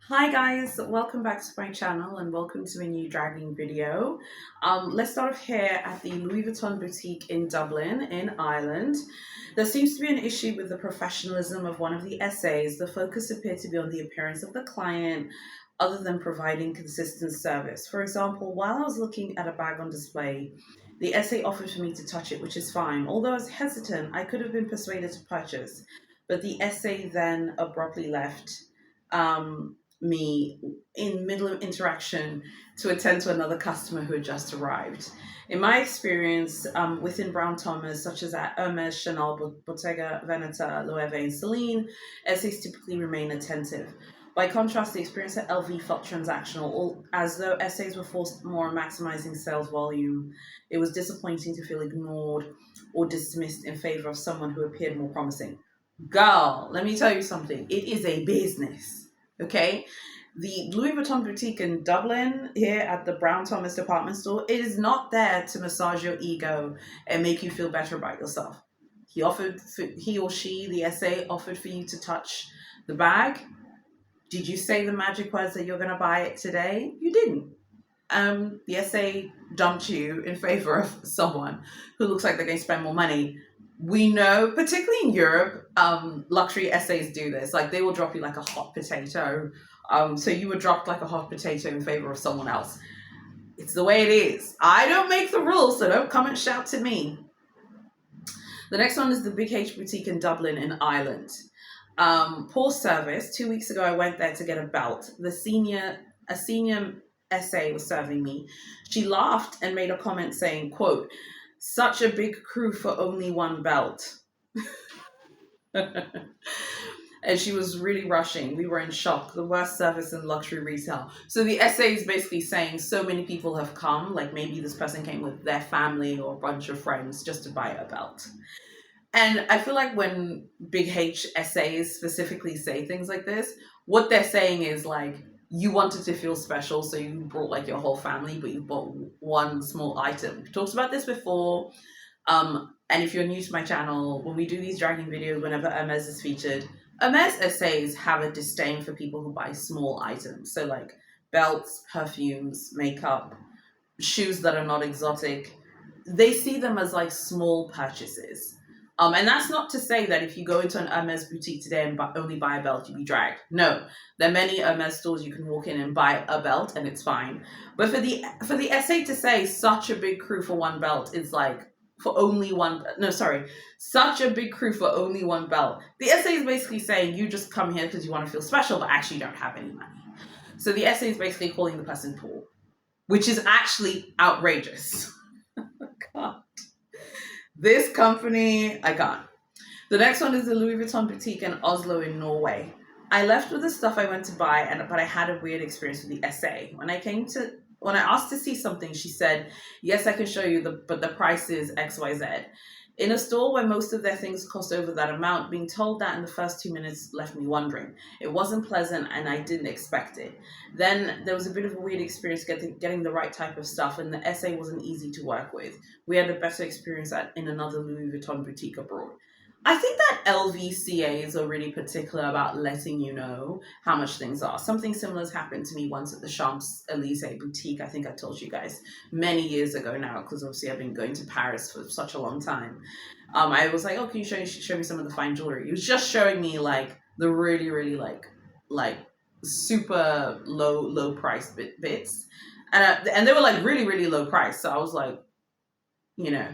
Hi guys, welcome back to my channel and welcome to a new dragging video. Let's start off here at the Louis Vuitton boutique in Dublin in Ireland. There seems to be an issue with the professionalism of one of the essays. The focus appeared to be on the appearance of the client other than providing consistent service. For example, while I was looking at a bag on display, the essay offered for me to touch it, which is fine. Although I was hesitant, I could have been persuaded to purchase, but the essay then abruptly left. Me in middle of interaction to attend to another customer who had just arrived. In my experience, within Brown Thomas, such as at Hermes, Chanel, Bottega Veneta, Loewe, and Celine, essays typically remain attentive. By contrast, the experience at LV felt transactional, as though essays were forced more on maximizing sales volume. It was disappointing to feel ignored or dismissed in favor of someone who appeared more promising. Girl, let me tell you something. It is a business. Okay, the Louis Vuitton boutique in Dublin, here at the Brown Thomas department store, it is not there to massage your ego and make you feel better about yourself. He or she, the essay, offered for you to touch the bag. Did you say the magic words that you're going to buy it today? You didn't. The essay dumped you in favor of someone who looks like they're going to spend more money. We know, particularly in Europe, luxury essays do this. Like they will drop you like a hot potato. So you were dropped like a hot potato in favor of someone else. It's the way it is. I don't make the rules, so don't come and shout to me. The next one is the Big H Boutique in Dublin in Ireland. Poor service. 2 weeks ago, I went there to get a belt. A senior essay was serving me. She laughed and made a comment saying, quote, "Such a big crew for only one belt." And she was really rushing. We were in shock. The worst service in luxury retail. So the essay is basically saying so many people have come, like maybe this person came with their family or a bunch of friends just to buy a belt. And I feel like when Big H essays specifically say things like this, what they're saying is like, you wanted to feel special, so you brought like your whole family, but you bought one small item. We talked about this before. And if you're new to my channel, when we do these dragging videos, whenever Hermes is featured, Hermes essays have a disdain for people who buy small items. So like belts, perfumes, makeup, shoes that are not exotic. They see them as like small purchases. And that's not to say that if you go into an Hermes boutique today and only buy a belt, you'll be dragged. No, there are many Hermes stores you can walk in and buy a belt and it's fine. But for the essay to say such a big crew for one belt is like for only one. No, sorry, such a big crew for only one belt. The essay is basically saying you just come here because you want to feel special, but actually don't have any money. So the essay is basically calling the person poor, which is actually outrageous. God. This company, I can't. The next one is the Louis Vuitton boutique in Oslo in Norway. I left with the stuff I went to buy, but I had a weird experience with the essay. When I asked to see something, she said, "Yes, I can show you, but the price is XYZ." In a store where most of their things cost over that amount, being told that in the first 2 minutes left me wondering. It wasn't pleasant and I didn't expect it. Then there was a bit of a weird experience getting the right type of stuff, and the essay wasn't easy to work with. We had a better experience in another Louis Vuitton boutique abroad. I think that LVCAs are really particular about letting you know how much things are. Something similar has happened to me once at the Champs-Élysées boutique. I think I told you guys many years ago now, because obviously I've been going to Paris for such a long time. I was like, "Oh, can you show me some of the fine jewelry?" He was just showing me like the really, really like super low price bits, and they were like really, really low price. So I was like, you know,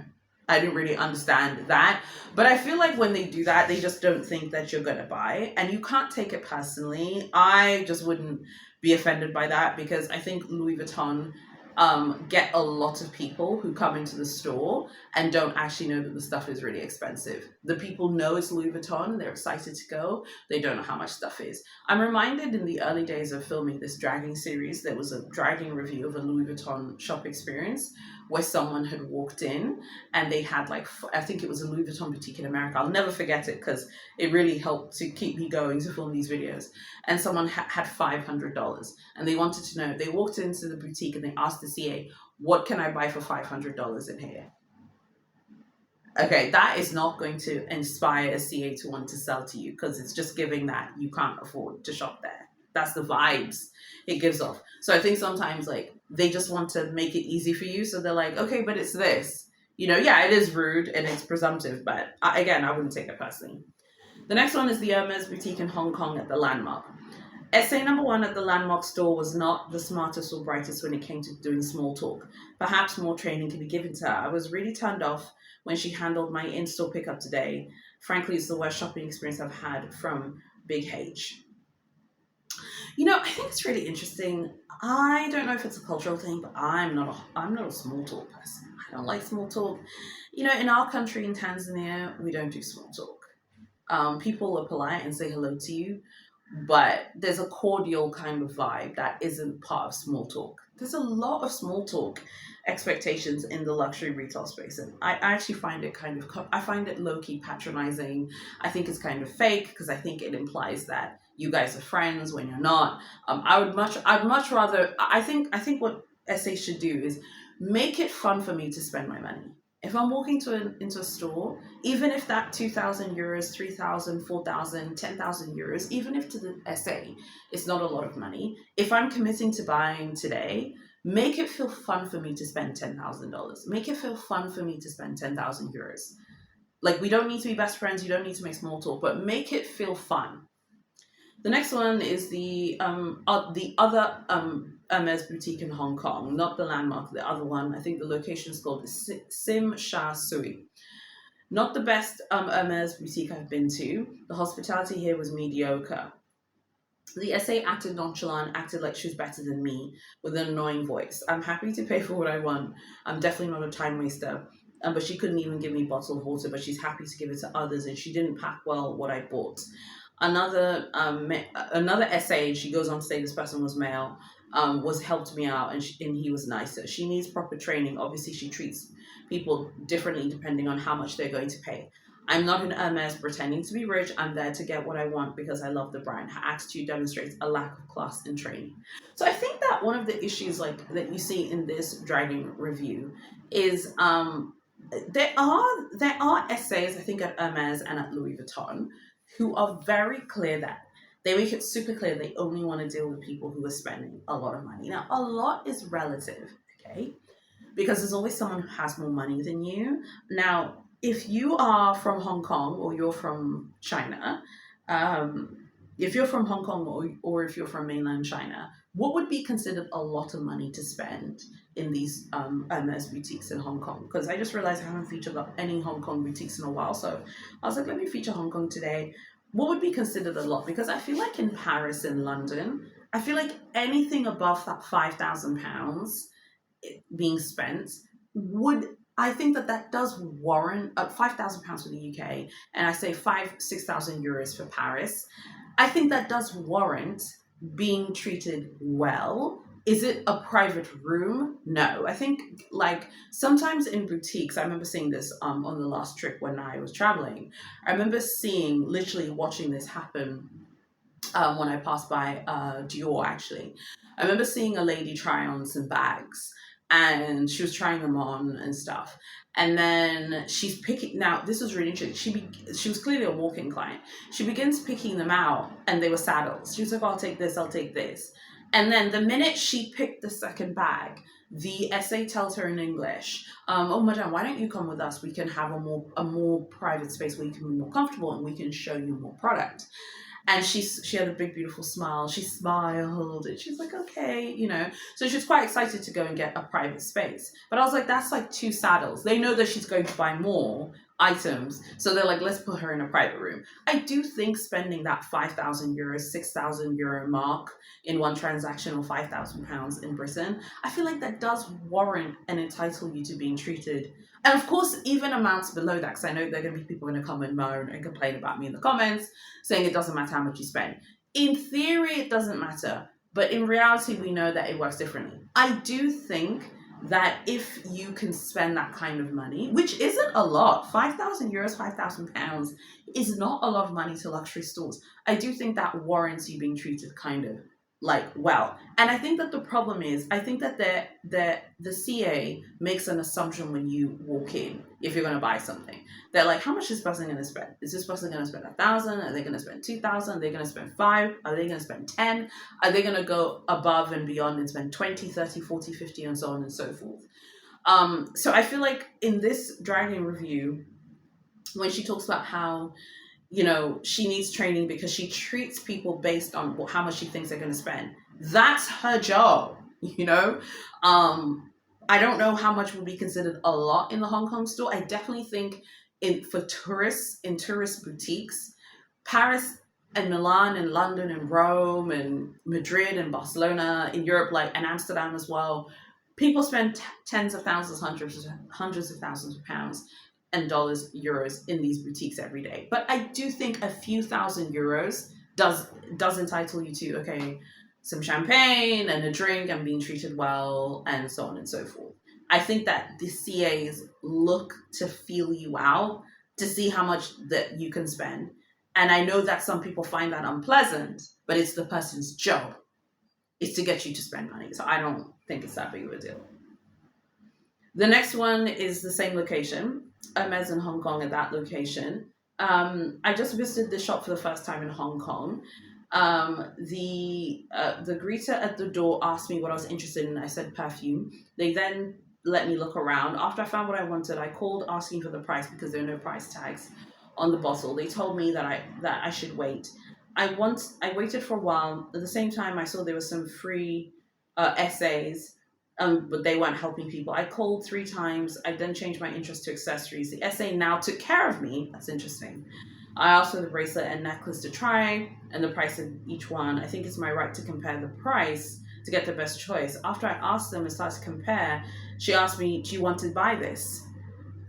I didn't really understand that. But I feel like when they do that, they just don't think that you're going to buy. And you can't take it personally. I just wouldn't be offended by that, because I think Louis Vuitton get a lot of people who come into the store and don't actually know that the stuff is really expensive. The people know it's Louis Vuitton. They're excited to go. They don't know how much stuff is. I'm reminded in the early days of filming this dragging series, there was a dragging review of a Louis Vuitton shop experience where someone had walked in and they had like, I think it was a Louis Vuitton boutique in America. I'll never forget it because it really helped to keep me going to film these videos. And someone had $500 and they wanted to know, they walked into the boutique and they asked the CA, "What can I buy for $500 in here?" Okay, that is not going to inspire a CA to want to sell to you, because it's just giving that you can't afford to shop there. that's the vibes it gives off. So I think sometimes like they just want to make it easy for you. So they're like, okay, but it's this. Yeah, it is rude and it's presumptive, but again, I wouldn't take it personally. The next one is the Hermes boutique in Hong Kong at the Landmark. Essay number one at the Landmark store was not the smartest or brightest when it came to doing small talk. Perhaps more training can be given to her. I was really turned off when she handled my in-store pickup today. Frankly, it's the worst shopping experience I've had from Big H. I think it's really interesting. I don't know if it's a cultural thing, but I'm not a small talk person. I don't like small talk. In our country, in Tanzania, we don't do small talk. People are polite and say hello to you, but there's a cordial kind of vibe that isn't part of small talk. There's a lot of small talk expectations in the luxury retail space, and I actually find it I find it low-key patronizing. I think it's kind of fake because I think it implies that you guys are friends when you're not. I'd much rather. I think what SA should do is make it fun for me to spend my money. If I'm walking into a store, even if that 2,000 euros, 3,000, 4,000, 10,000 euros, even if to the SA it's not a lot of money, if I'm committing to buying today, make it feel fun for me to spend $10,000. Make it feel fun for me to spend 10,000 euros. Like, we don't need to be best friends, you don't need to make small talk, but make it feel fun. The next one is the other Hermes boutique in Hong Kong, not the Landmark, the other one. I think the location is called Sim Sha Sui. Not the best Hermes boutique I've been to. The hospitality here was mediocre. The SA acted nonchalant, acted like she was better than me, with an annoying voice. I'm happy to pay for what I want. I'm definitely not a time waster. But she couldn't even give me bottled water, but she's happy to give it to others, and she didn't pack well what I bought. Another SA, she goes on to say this person was male, was helped me out, and he was nicer. She needs proper training. Obviously, she treats people differently depending on how much they're going to pay. I'm not an Hermes pretending to be rich. I'm there to get what I want because I love the brand. Her attitude demonstrates a lack of class and training. So I think that one of the issues like that you see in this dragging review is there are essays I think at Hermes and at Louis Vuitton who are very clear that they make it super clear they only want to deal with people who are spending a lot of money. Now, a lot is relative, okay? Because there's always someone who has more money than you. Now, if you are from Hong Kong or you're from China, if you're from Hong Kong or if you're from mainland China, what would be considered a lot of money to spend in these Hermes boutiques in Hong Kong? Because I just realized I haven't featured any Hong Kong boutiques in a while. So I was like, let me feature Hong Kong today. What would be considered a lot? Because I feel like in Paris and London, I feel like anything above that £5,000 being spent I think that does warrant £5,000 for the UK, and I say 6,000 euros for Paris. I think that does warrant being treated well. Is it a private room? No. I think like sometimes in boutiques, I remember seeing this on the last trip when I was traveling. I remember literally watching this happen when I passed by Dior actually. I remember seeing a lady try on some bags and she was trying them on and stuff. And then she's picking, now this was really interesting. She was clearly a walk-in client. She begins picking them out and they were saddles. She was like, I'll take this, I'll take this. And then the minute she picked the second bag, the SA tells her in English, oh, madam, why don't you come with us? We can have a more private space where you can be more comfortable and we can show you more product. And she had a big, beautiful smile. She smiled and she's like, okay, So she was quite excited to go and get a private space. But I was like, that's like 2 saddles. They know that she's going to buy more items. So they're like, let's put her in a private room. I do think spending that 5,000 euros, 6,000 euro mark in one transaction or £5,000 in Britain, I feel like that does warrant and entitle you to being treated. And of course, even amounts below that, because I know there are going to be people going to come and moan and complain about me in the comments, saying it doesn't matter how much you spend. In theory, it doesn't matter. But in reality, we know that it works differently. I do think that if you can spend that kind of money, which isn't a lot, 5,000 euros, £5,000 is not a lot of money to luxury stores. I do think that warrants you being treated kind of like well. And I think that the problem is, I think that the CA makes an assumption when you walk in, if you're going to buy something. They're like, how much is this person going to spend? Is this person going to spend 1,000? Are they going to spend 2,000? Are they going to spend 5? Are they going to spend 10? Are they going to go above and beyond and spend 20, 30, 40, 50, and so on and so forth? So I feel like in this driving review, when she talks about how, she needs training because she treats people based on how much she thinks they're going to spend. That's her job, you know? I don't know how much would be considered a lot in the Hong Kong store. I definitely think for tourists, in tourist boutiques, Paris and Milan and London and Rome and Madrid and Barcelona in Europe, and Amsterdam as well, people spend tens of thousands, hundreds of thousands of pounds and dollars, euros in these boutiques every day. But I do think a few thousand euros does entitle you to, okay, some champagne and a drink and being treated well and so on and so forth. I think that the CAs look to feel you out to see how much that you can spend. And I know that some people find that unpleasant, but it's the person's job is to get you to spend money. So I don't think it's that big of a deal. The next one is the same location, Hermes in Hong Kong at that location. I just visited the shop for the first time in Hong Kong. The greeter at the door asked me what I was interested in. I said perfume. They then let me look around. After I found what I wanted, I called asking for the price because there are no price tags on the bottle. They told me that I should wait. I waited for a while. At the same time, I saw there were some free essays, but they weren't helping people. I called 3 times. I then changed my interest to accessories. The essay now took care of me. That's interesting. I asked for the bracelet and necklace to try and the price of each one. I think it's my right to compare the price to get the best choice. After I asked them and started to compare, she asked me, do you want to buy this?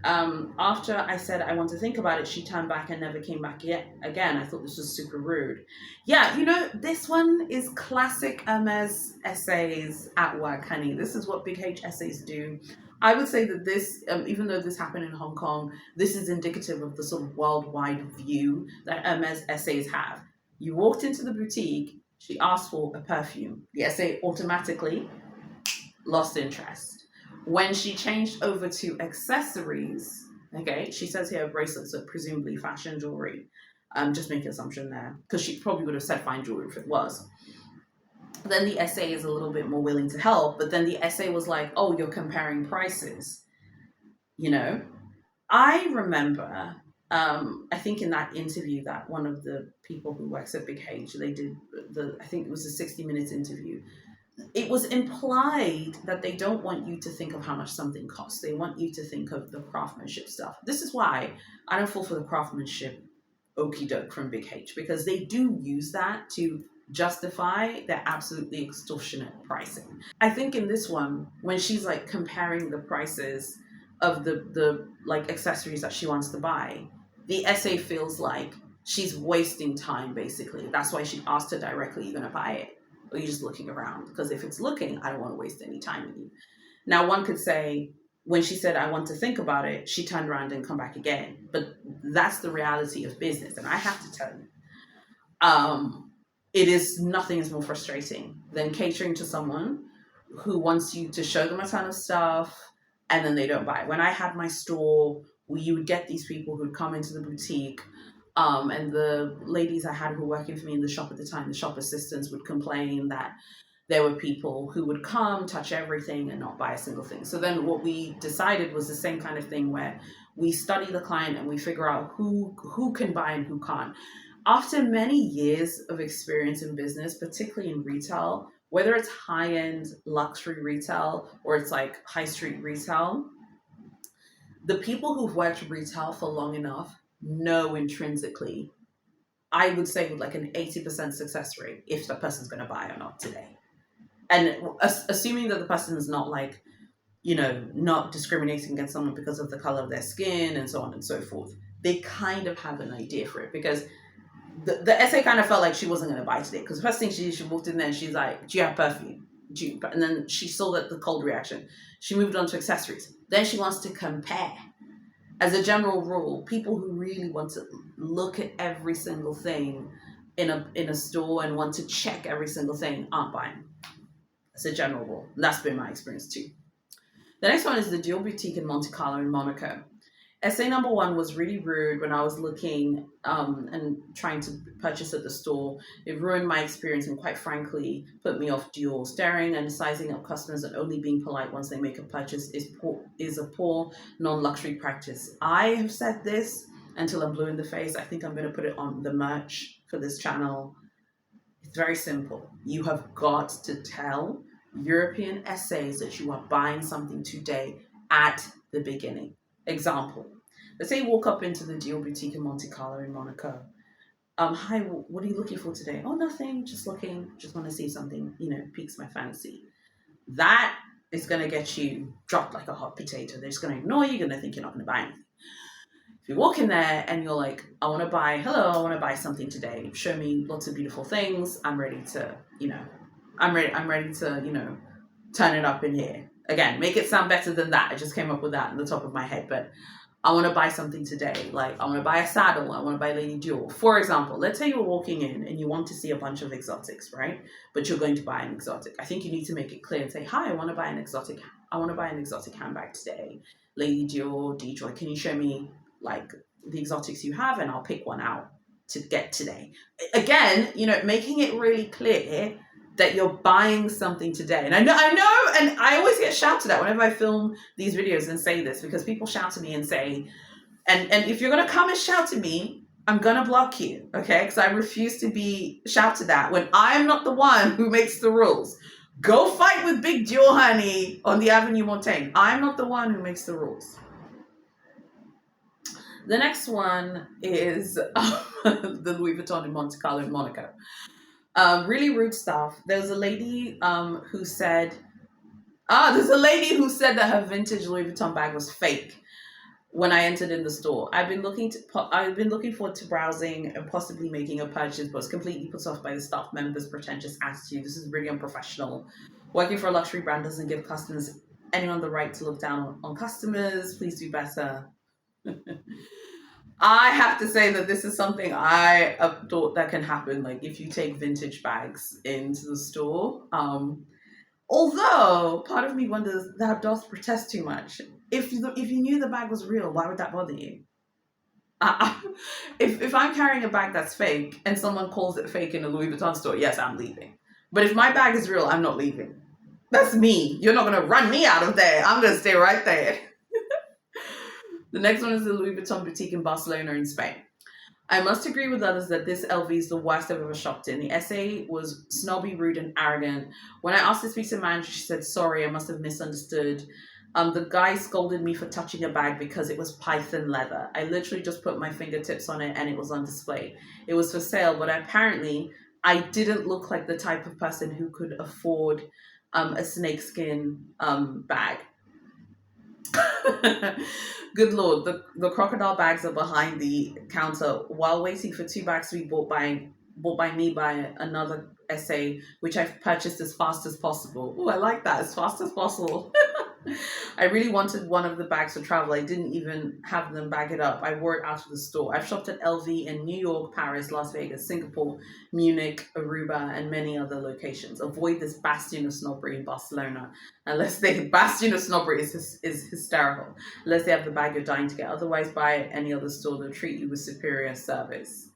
After I said I want to think about it, she turned back and never came back yet again. I thought this was super rude. Yeah, this one is classic Hermes essays at work, honey. This is what big H essays do. I would say that this, even though this happened in Hong Kong, this is indicative of the sort of worldwide view that Hermes essays have. You walked into the boutique, she asked for a perfume. The essay automatically lost interest. When she changed over to accessories, okay, she says here bracelets, so presumably fashion jewelry. Just make an assumption there, because she probably would have said fine jewelry if it was. Then the essay is a little bit more willing to help, but then the essay was like, oh, you're comparing prices. I remember, I think in that interview that one of the people who works at Big H, they did I think it was a 60 minutes interview. It was implied that they don't want you to think of how much something costs. They want you to think of the craftsmanship stuff. This is why I don't fall for the craftsmanship okie doke from Big H, because they do use that to justify their absolutely extortionate pricing. I think in this one, when she's like comparing the prices of the like accessories that she wants to buy, the essay feels like she's wasting time, basically. That's why she asked her directly, you're going to buy it? Or you're just looking around? Because if it's looking, I don't want to waste any time with you. Now, one could say, when she said, I want to think about it, she turned around and come back again. But that's the reality of business. And I have to tell you, nothing is more frustrating than catering to someone who wants you to show them a ton of stuff and then they don't buy. When I had my store, you would get these people who'd come into the boutique, and the ladies I had who were working for me in the shop at the time, the shop assistants, would complain that there were people who would come, touch everything, and not buy a single thing. So then what we decided was the same kind of thing where we study the client and we figure out who can buy and who can't. After many years of experience in business, particularly in retail, whether it's high-end luxury retail or it's like high street retail, the people who've worked retail for long enough know intrinsically, I would say with like an 80% success rate, if the person's going to buy or not today. And assuming that the person is not like, not discriminating against someone because of the color of their skin and so on and so forth, they kind of have an idea for it. Because the essay kind of felt like she wasn't going to buy today. Because the first thing she walked in there and she's like, do you have perfume? And then she saw that the cold reaction. She moved on to accessories. Then she wants to compare. As a general rule, people who really want to look at every single thing in a store and want to check every single thing aren't buying. It's a general rule. And that's been my experience too. The next one is the Dior boutique in Monte Carlo in Monaco. SA number one was really rude when I was looking and trying to purchase at the store. It ruined my experience and, quite frankly, put me off Dior. Staring and sizing up customers and only being polite once they make a purchase is a poor non-luxury practice. I have said this until I'm blue in the face. I think I'm going to put it on the merch for this channel. It's very simple. You have got to tell European essays that you are buying something today at the beginning. Example, let's say you walk up into the Dior boutique in Monte Carlo in Monaco. Hi, what are you looking for today? Oh, nothing, just looking, just want to see something, piques my fancy. That is going to get you dropped like a hot potato. They're just going to ignore you, going to think you're not going to buy anything. If you walk in there and you're like, I want to buy something today. Show me lots of beautiful things. I'm ready to, I'm ready to, turn it up in here. Again, make it sound better than that. I just came up with that in the top of my head, but I want to buy something today. Like, I want to buy a saddle. I want to buy Lady Dior. For example, let's say you're walking in and you want to see a bunch of exotics, right? But you're going to buy an exotic. I think you need to make it clear and say, hi, I want to buy an exotic handbag today. Lady Dior, Detroit, can you show me like the exotics you have, and I'll pick one out to get today. Again, making it really clear that you're buying something today. And I know, and I always get shouted at whenever I film these videos and say this, because people shout at me and say, and if you're going to come and shout at me, I'm going to block you, okay? Because I refuse to be shouted at when I'm not the one who makes the rules. Go fight with Big Dior, honey, on the Avenue Monte. I'm not the one who makes the rules. The next one is the Louis Vuitton in Monte Carlo in Monaco. Really rude stuff. There was a lady who said that her vintage Louis Vuitton bag was fake when I entered in the store. I've been looking forward to browsing and possibly making a purchase, but was completely put off by the staff members' pretentious attitude. This is really unprofessional. Working for a luxury brand doesn't give customers anyone the right to look down on customers. Please do better. I have to say that this is something I thought that can happen, like if you take vintage bags into the store. Although part of me wonders, that does protest too much. If you knew the bag was real, why would that bother you? If I'm carrying a bag that's fake and someone calls it fake in a Louis Vuitton store, yes, I'm leaving. But if my bag is real, I'm not leaving. That's me. You're not going to run me out of there. I'm going to stay right there. The next one is the Louis Vuitton boutique in Barcelona in Spain. I must agree with others that this LV is the worst I've ever shopped in. The essay was snobby, rude, and arrogant. When I asked to speak to the manager, she said, sorry, I must have misunderstood. The guy scolded me for touching a bag because it was python leather. I literally just put my fingertips on it and it was on display. It was for sale, but apparently I didn't look like the type of person who could afford a snakeskin bag. Good Lord, the crocodile bags are behind the counter while waiting for 2 bags to be bought by me by another essay, which I've purchased as fast as possible. Oh, I like that, as fast as possible. I really wanted one of the bags for travel. I didn't even have them bag it up. I wore it out of the store. I've shopped at LV in New York, Paris, Las Vegas, Singapore, Munich, Aruba, and many other locations. Avoid this bastion of snobbery in Barcelona. Bastion of snobbery is hysterical. Unless they have the bag you're dying to get. Otherwise, buy at any other store. They'll treat you with superior service.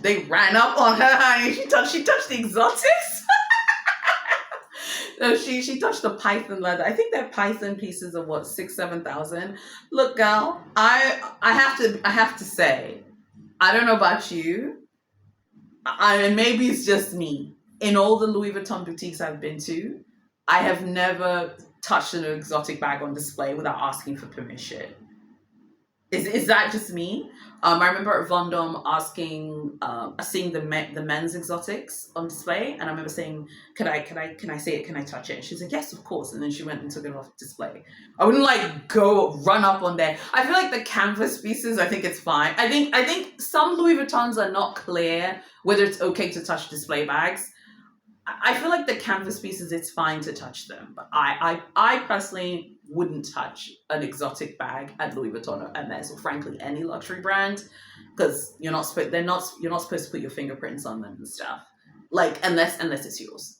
They ran up on her, honey. She touched the exotics. No, she touched the python leather. I think that python pieces are what, 6,000-7,000. Look, girl, I have to say, I don't know about you. And maybe it's just me. In all the Louis Vuitton boutiques I've been to, I have never touched an exotic bag on display without asking for permission. Is that just me? I remember at Vuitton seeing the men's exotics on display, and I remember saying, "Can I see it? Can I touch it?" And she said, "Yes, of course." And then she went and took it off display. I wouldn't go run up on there. I feel like the canvas pieces, I think it's fine. I think some Louis Vuittons are not clear whether it's okay to touch display bags. I feel like the canvas pieces, it's fine to touch them, but I personally wouldn't touch an exotic bag at Louis Vuitton or Hermes, or frankly any luxury brand, because you're not supposed to put your fingerprints on them and stuff. Like unless it's yours.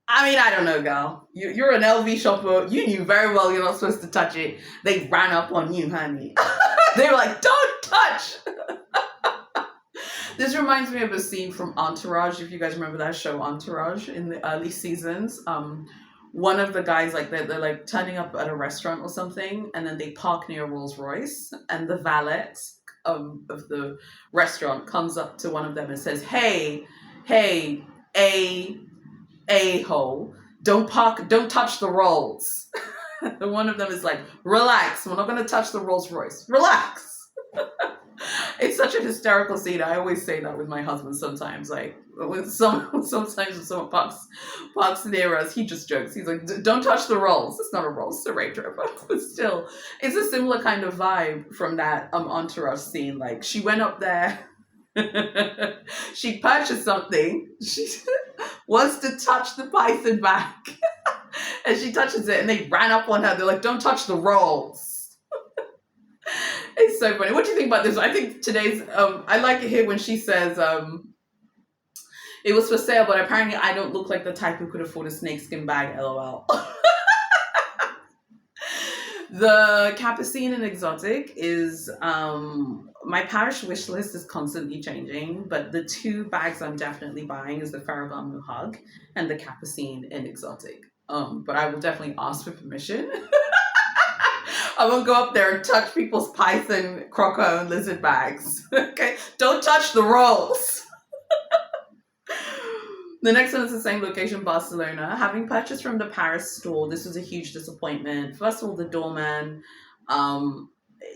I mean, I don't know, girl. You're an LV shopper. You knew very well you're not supposed to touch it. They ran up on you, honey. They were like, "Don't touch." This reminds me of a scene from Entourage. If you guys remember that show, Entourage, in the early seasons. One of the guys, like they're like turning up at a restaurant or something, and then they park near a Rolls Royce, and the valet of the restaurant comes up to one of them and says, "Hey, a hole, don't touch the Rolls." And one of them is like, "Relax, we're not going to touch the Rolls Royce. Relax." It's such a hysterical scene. I always say that with my husband sometimes. Like, sometimes when someone parks near us, he just jokes. He's like, "Don't touch the Rolls. It's not a Rolls, it's a Range Rover." But still, it's a similar kind of vibe from that Entourage scene. Like, she went up there, she purchased something, she wants to touch the Python bag, and she touches it, and they ran up on her. They're like, "Don't touch the Rolls." It's so funny. What do you think about this? I think today's, I like it here when she says, it was for sale, but apparently I don't look like the type who could afford a snakeskin bag, LOL. The Capucine and Exotic is, my Paris wish list is constantly changing, but the two bags I'm definitely buying is the Ferragamo Hug and the Capucine and Exotic. But I will definitely ask for permission. I won't go up there and touch people's Python, Croco, and lizard bags. Okay? Don't touch the Rolls. The next one is the same location, Barcelona. Having purchased from the Paris store, this was a huge disappointment. First of all, the doorman.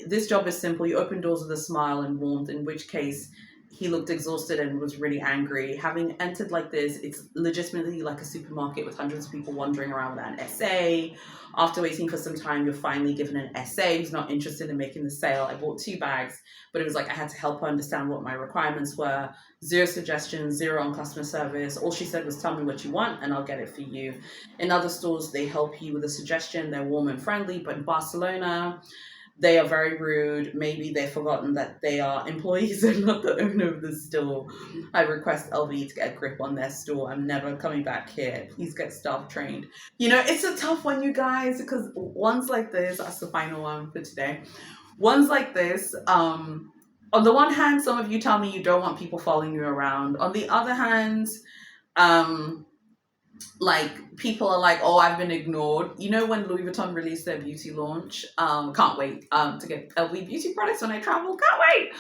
This job is simple. You open doors with a smile and warmth, in which case he looked exhausted and was really angry. Having entered like this, it's legitimately like a supermarket with hundreds of people wandering around without an essay. After waiting for some time, you're finally given an essay who's not interested in making the sale. I bought 2 bags, but it was like I had to help her understand what my requirements were. 0 suggestions, 0 on customer service. All she said was, "Tell me what you want and I'll get it for you." In other stores, they help you with a suggestion. They're warm and friendly, but in Barcelona, they are very rude. Maybe they've forgotten that they are employees and not the owner of the store. I request LV to get a grip on their store. I'm never coming back here. Please get staff trained. You know, it's a tough one, you guys, because ones like this, that's the final one for today. Ones like this, on the one hand, some of you tell me you don't want people following you around. On the other hand, like people are like, "Oh, I've been ignored." You know, when Louis Vuitton released their beauty launch, can't wait to get LV beauty products when I travel. Can't wait.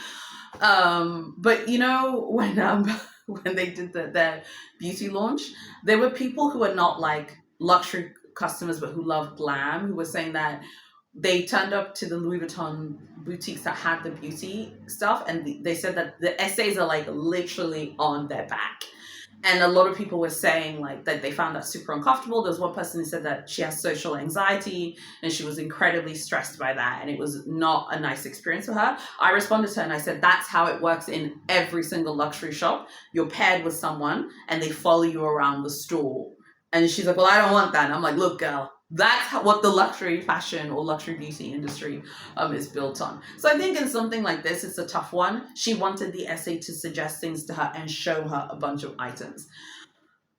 But you know, when they did their beauty launch, there were people who are not like luxury customers but who love glam, who were saying that they turned up to the Louis Vuitton boutiques that had the beauty stuff, and they said that the essays are like literally on their back. And a lot of people were saying like that they found that super uncomfortable. There was one person who said that she has social anxiety and she was incredibly stressed by that, and it was not a nice experience for her. I responded to her and I said, that's how it works in every single luxury shop. You're paired with someone and they follow you around the store. And she's like, "Well, I don't want that." And I'm like, "Look, girl, that's what the luxury fashion or luxury beauty industry is built on." So I think in something like this, it's a tough one. She wanted the essay to suggest things to her and show her a bunch of items.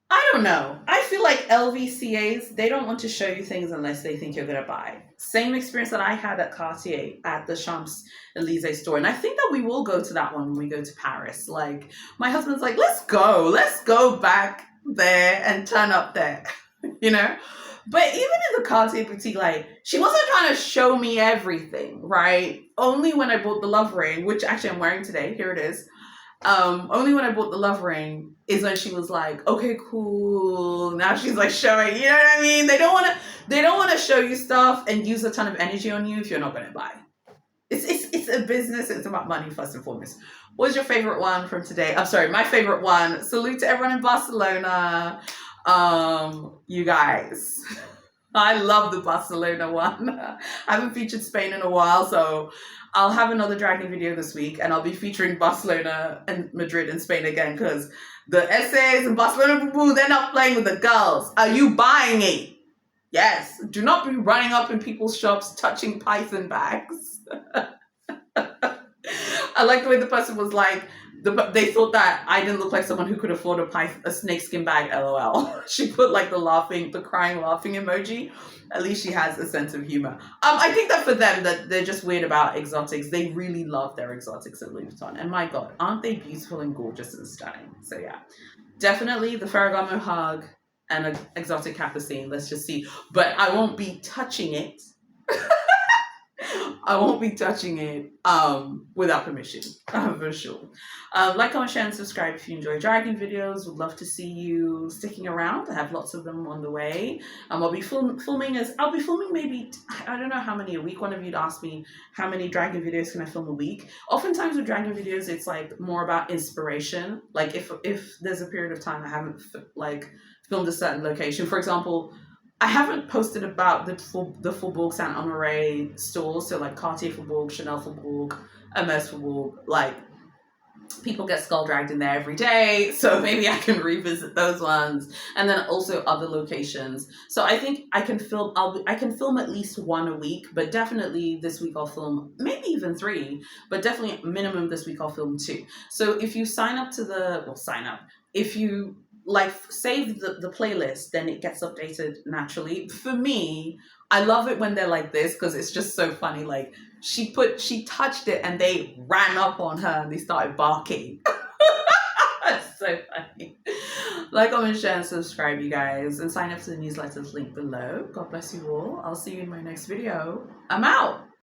I don't know. I feel like LVCAs, they don't want to show you things unless they think you're going to buy. Same experience that I had at Cartier at the Champs-Élysées store. And I think that we will go to that one when we go to Paris. Like, my husband's like, let's go back there and turn up there, you know? But even in the Cartier boutique, like, she wasn't trying to show me everything, right? Only when I bought the love ring, which actually I'm wearing today, here it is. Only when I bought the love ring is when she was like, "Okay, cool." Now she's like showing, you know what I mean? They don't want to show you stuff and use a ton of energy on you if you're not going to buy. It's a business. It's about money first and foremost. What's your favorite one from today? I'm sorry, my favorite one. Salute to everyone in Barcelona. You guys, I love the Barcelona one. I haven't featured Spain in a while, so I'll have another dragging video this week, and I'll be featuring Barcelona and Madrid and Spain again, because the essays in Barcelona, they're not playing with the girls. Are you buying it? Yes, do not be running up in people's shops touching Python bags. I like the way the person was like, they thought that I didn't look like someone who could afford a snakeskin bag. LOL. She put like the crying, laughing emoji. At least she has a sense of humor. I think that for them, that they're just weird about exotics. They really love their exotics at Louis Vuitton, and my God, aren't they beautiful and gorgeous and stunning? So yeah, definitely the Ferragamo hug and an exotic Capucine. Let's just see, but I won't be touching it. I won't be touching it without permission, for sure. Like, comment, share, and subscribe if you enjoy dragging videos. Would love to see you sticking around. I have lots of them on the way. I'll be filming maybe, I don't know how many a week. One of you'd asked me how many dragging videos can I film a week. Oftentimes with dragging videos, it's like more about inspiration. Like if there's a period of time I haven't like filmed a certain location, for example. I haven't posted about the Faubourg Saint Honoré stores, so like Cartier Faubourg, Chanel Faubourg, Hermes Faubourg. Like, people get skull dragged in there every day, so maybe I can revisit those ones, and then also other locations. So I think I can film. I can film at least one a week, but definitely this week I'll film maybe even 3, but definitely minimum this week I'll film 2. So if you sign up to sign up. If you like save the playlist, then it gets updated naturally. For me, I love it when they're like this because it's just so funny. Like, she touched it and they ran up on her and they started barking. That's so funny. Like, comment, share, and subscribe, you guys, and sign up to the newsletters link below. God bless you all. I'll see you in my next video. I'm out.